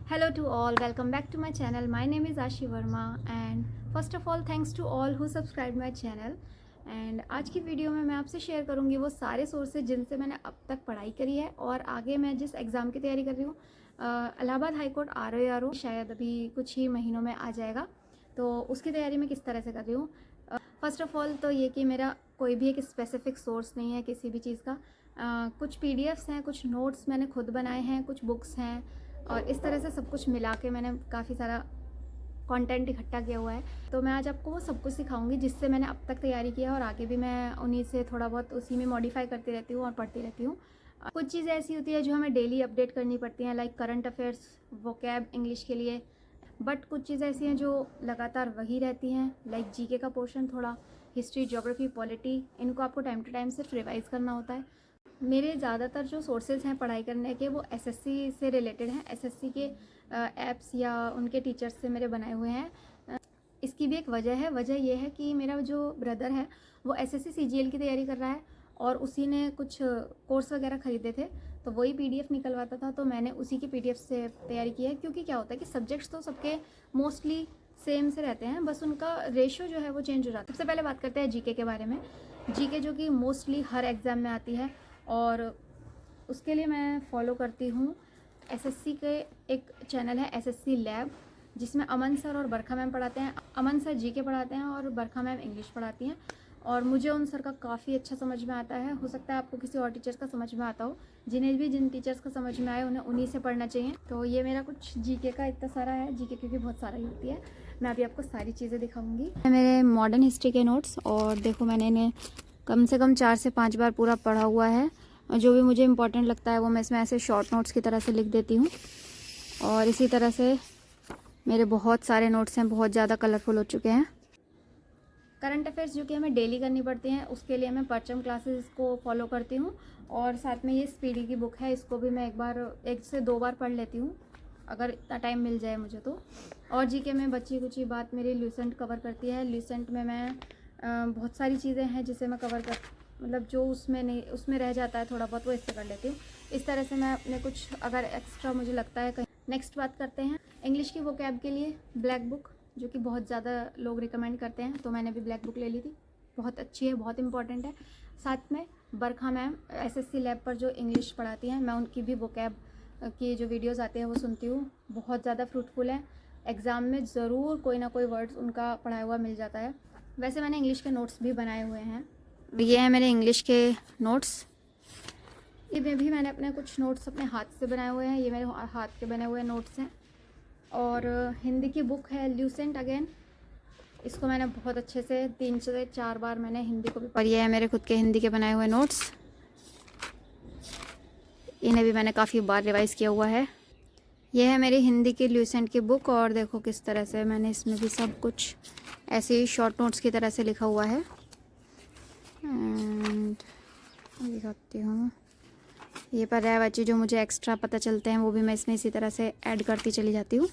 Hello to all, welcome back to my channel. My name is Ashi Verma and first of all thanks to all who subscribed my channel. And आज की video में मैं आपसे share करूंगी वो सारे sources जिनसे मैंने अब तक पढ़ाई करी है और आगे मैं जिस एग्ज़ाम की तैयारी कर रही हूँ इलाहाबाद हाई कोर्ट RO शायद अभी कुछ ही महीनों में आ जाएगा, तो उसकी तैयारी मैं किस तरह से कर रही हूँ। फर्स्ट ऑफ ऑल तो ये कि मेरा कोई भी एक स्पेसिफिक सोर्स नहीं है किसी भी चीज़ का। कुछ PDFs हैं, कुछ नोट्स मैंने खुद बनाए हैं, कुछ बुक्स हैं और इस तरह से सब कुछ मिला के मैंने काफ़ी सारा कंटेंट इकट्ठा किया हुआ है। तो मैं आज आपको वो सब कुछ सिखाऊंगी जिससे मैंने अब तक तैयारी किया है और आगे भी मैं उन्हीं से थोड़ा बहुत उसी में मॉडिफाई करती रहती हूँ और पढ़ती रहती हूँ। कुछ चीज़ें ऐसी होती है जो हमें डेली अपडेट करनी पड़ती हैं, like current affairs, vocab English के लिए। बट कुछ चीज़ें ऐसी हैं जो लगातार वही रहती हैं, लाइक GK का पोर्शन, थोड़ा हिस्ट्री, ज्योग्राफी, पॉलिटी, इनको आपको टाइम टू टाइम सिर्फ रिवाइज़ करना होता है। मेरे ज़्यादातर जो सोर्सेज हैं पढ़ाई करने के वो SSC से रिलेटेड हैं। SSC के ऐप्स या उनके टीचर्स से मेरे बनाए हुए हैं। इसकी भी एक वजह है। वजह यह है कि मेरा जो ब्रदर है वो SSC CGL की तैयारी कर रहा है और उसी ने कुछ कोर्स वगैरह ख़रीदे थे, तो वही PDF निकलवाता था, तो मैंने उसी की PDF से तैयारी की है। क्योंकि क्या होता है कि सब्जेक्ट्स तो सबके मोस्टली सेम से रहते हैं, बस उनका रेशो जो है वो चेंज हो जाता है। सबसे पहले बात करते हैं GK के बारे में। GK जो कि मोस्टली हर एग्ज़ाम में आती है और उसके लिए मैं फॉलो करती हूँ SSC के एक चैनल है SSC लैब, जिसमें अमन सर और बरखा मैम पढ़ाते हैं। अमन सर GK पढ़ाते हैं और बरखा मैम इंग्लिश पढ़ाती हैं और मुझे उन सर का काफ़ी अच्छा समझ में आता है। हो सकता है आपको किसी और टीचर्स का समझ में आता हो, जिन टीचर्स का समझ में आए उन्हें उन्हीं से पढ़ना चाहिए। तो ये मेरा कुछ GK का इतना सारा है। GK क्योंकि बहुत सारा ही होती है, मैं अभी आपको सारी चीज़ें दिखाऊंगी। मेरे मॉडर्न हिस्ट्री के नोट्स, और देखो मैंने इन्हें कम से कम 4 से 5 बार पूरा पढ़ा हुआ है। जो भी मुझे इम्पोर्टेंट लगता है वो मैं इसमें ऐसे शॉर्ट नोट्स की तरह से लिख देती हूँ। और इसी तरह से मेरे बहुत सारे नोट्स हैं, बहुत ज़्यादा कलरफुल हो चुके हैं। करंट अफेयर्स जो कि हमें डेली करनी पड़ती हैं, उसके लिए मैं परचम क्लासेस को फॉलो करती हूँ और साथ में ये स्पीडी की बुक है, इसको भी मैं एक से दो बार पढ़ लेती हूँ अगर इतना टाइम मिल जाए मुझे तो। और GK में बची कुछ बात मेरी ल्यूसेंट कवर करती है। ल्यूसेंट में मैं बहुत सारी चीज़ें हैं जिसे मैं कवर कर, मतलब जो उसमें रह जाता है थोड़ा बहुत, वो इससे कर लेती हूँ। इस तरह से मैं अपने कुछ अगर एक्स्ट्रा मुझे लगता है कहीं। नेक्स्ट बात करते हैं इंग्लिश की वोकैब के लिए ब्लैक बुक, जो कि बहुत ज़्यादा लोग रिकमेंड करते हैं, तो मैंने भी ब्लैक बुक ले ली थी। बहुत अच्छी है, बहुत इंपॉर्टेंट है। साथ में बरखा मैम SSC लैब पर जो इंग्लिश पढ़ाती हैं, मैं उनकी भी वोकैब की जो वीडियोस आती हैं वो सुनती हूँ। बहुत ज़्यादा फ्रूटफुल है, एग्ज़ाम में ज़रूर कोई ना कोई वर्ड्स उनका पढ़ाया हुआ मिल जाता है। वैसे मैंने इंग्लिश के नोट्स भी बनाए हुए हैं। ये है मेरे इंग्लिश के नोट्स। इनमें भी मैंने अपने कुछ नोट्स अपने हाथ से बनाए हुए हैं, ये मेरे हाथ के बने हुए नोट्स हैं। और हिंदी की बुक है ल्यूसेंट अगेन, इसको मैंने बहुत अच्छे से 3 से 4 बार मैंने हिंदी को भी। और ये है मेरे खुद के हिंदी के बनाए हुए नोट्स, इन्हें भी मैंने काफ़ी बार रिवाइज़ किया हुआ है। यह है मेरी हिंदी की ल्यूसेंट की बुक और देखो किस तरह से मैंने इसमें भी सब कुछ ऐसे ही शॉर्ट नोट्स की तरह से लिखा हुआ है। एंड दिखाती हूँ, ये पर्यायवाची जो मुझे एक्स्ट्रा पता चलते हैं वो भी मैं इसमें इसी तरह से ऐड करती चली जाती हूँ।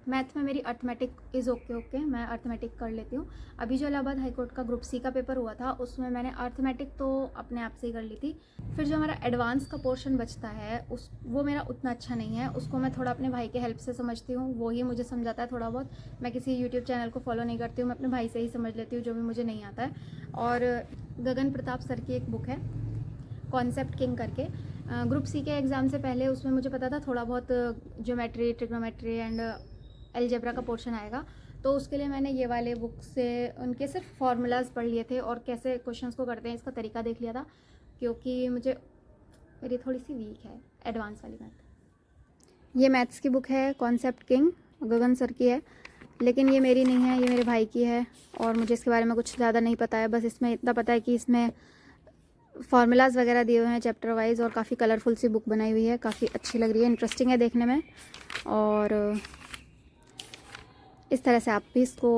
मैथ में मेरी अर्थमेटिक इज़ ओके, मैं अर्थमेटिक कर लेती हूँ। अभी जो इलाहाबाद हाई कोर्ट का ग्रुप C का पेपर हुआ था उसमें मैंने अर्थमेटिक तो अपने आप से ही कर ली थी। फिर जो हमारा एडवांस का पोर्शन बचता है वो मेरा उतना अच्छा नहीं है, उसको मैं थोड़ा अपने भाई के हेल्प से समझती हूँ, वो ही मुझे समझाता है थोड़ा बहुत। मैं किसी यूट्यूब चैनल को फॉलो नहीं करती हूँ, मैं अपने भाई से ही समझ लेती हूँ जो भी मुझे नहीं आता है। और गगन प्रताप सर की एक बुक है कॉन्सेप्ट किंग करके, ग्रुप C के एग्ज़ाम से पहले उसमें मुझे पता था थोड़ा बहुत ज्योमेट्री, ट्रिग्नोमेट्री एंड अलजेब्रा का पोर्शन आएगा, तो उसके लिए मैंने ये वाले बुक से उनके सिर्फ फार्मूलाज पढ़ लिए थे और कैसे क्वेश्चंस को करते हैं इसका तरीका देख लिया था, क्योंकि मेरी थोड़ी सी वीक है एडवांस वाली मैथ। ये मैथ्स की बुक है कॉन्सेप्ट किंग, गगन सर की है, लेकिन ये मेरी नहीं है, ये मेरे भाई की है और मुझे इसके बारे में कुछ ज़्यादा नहीं पता है। बस इसमें इतना पता है कि इसमें फार्मूलाज वगैरह दिए हुए हैं चैप्टर वाइज और काफ़ी कलरफुल सी बुक बनाई हुई है, काफ़ी अच्छी लग रही है, इंटरेस्टिंग है देखने में। और इस तरह से आप भी इसको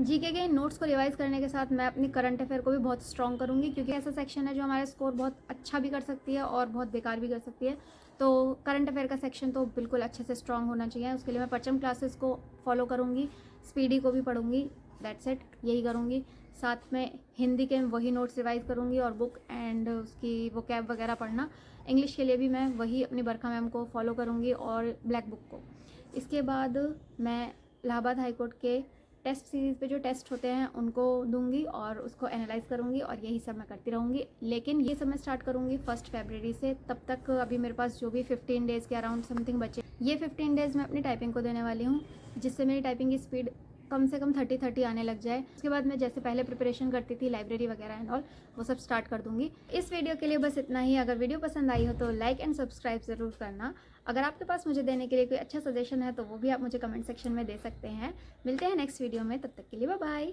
GK के नोट्स को रिवाइज करने के साथ मैं अपनी करंट अफेयर को भी बहुत स्ट्रॉन्ग करूँगी, क्योंकि ऐसा सेक्शन है जो हमारा स्कोर बहुत अच्छा भी कर सकती है और बहुत बेकार भी कर सकती है। तो करंट अफेयर का सेक्शन तो बिल्कुल अच्छे से स्ट्रॉन्ग होना चाहिए, उसके लिए मैं परचम क्लासेस को फॉलो करूँगी, स्पीडी को भी पढ़ूँगी, दैट्स इट, यही करूँगी। साथ में हिंदी के वही नोट्स रिवाइज करूँगी और बुक एंड उसकी वोकैब वगैरह पढ़ना, इंग्लिश के लिए भी मैं वही अपनी बरखा मैम को फॉलो करूँगी और ब्लैक बुक को। इसके बाद मैं इलाहाबाद हाई कोर्ट के टेस्ट सीरीज़ पे जो टेस्ट होते हैं उनको दूंगी और उसको एनालाइज करूंगी और यही सब मैं करती रहूँगी। लेकिन ये सब मैं स्टार्ट करूँगी 1 फरवरी से। तब तक अभी मेरे पास जो भी 15 डेज़ के अराउंड समथिंग बचे, ये 15 डेज़ मैं अपनी टाइपिंग को देने वाली हूँ, जिससे मेरी टाइपिंग की स्पीड कम से कम 30 आने लग जाए। उसके बाद मैं जैसे पहले प्रिपरेशन करती थी लाइब्रेरी वगैरह एंड ऑल, वो सब स्टार्ट कर दूंगी। इस वीडियो के लिए बस इतना ही। अगर वीडियो पसंद आई हो तो लाइक एंड सब्सक्राइब ज़रूर करना। अगर आपके पास मुझे देने के लिए कोई अच्छा सजेशन है तो वो भी आप मुझे कमेंट सेक्शन में दे सकते हैं। मिलते हैं नेक्स्ट वीडियो में, तब तक के लिए बाय बाय।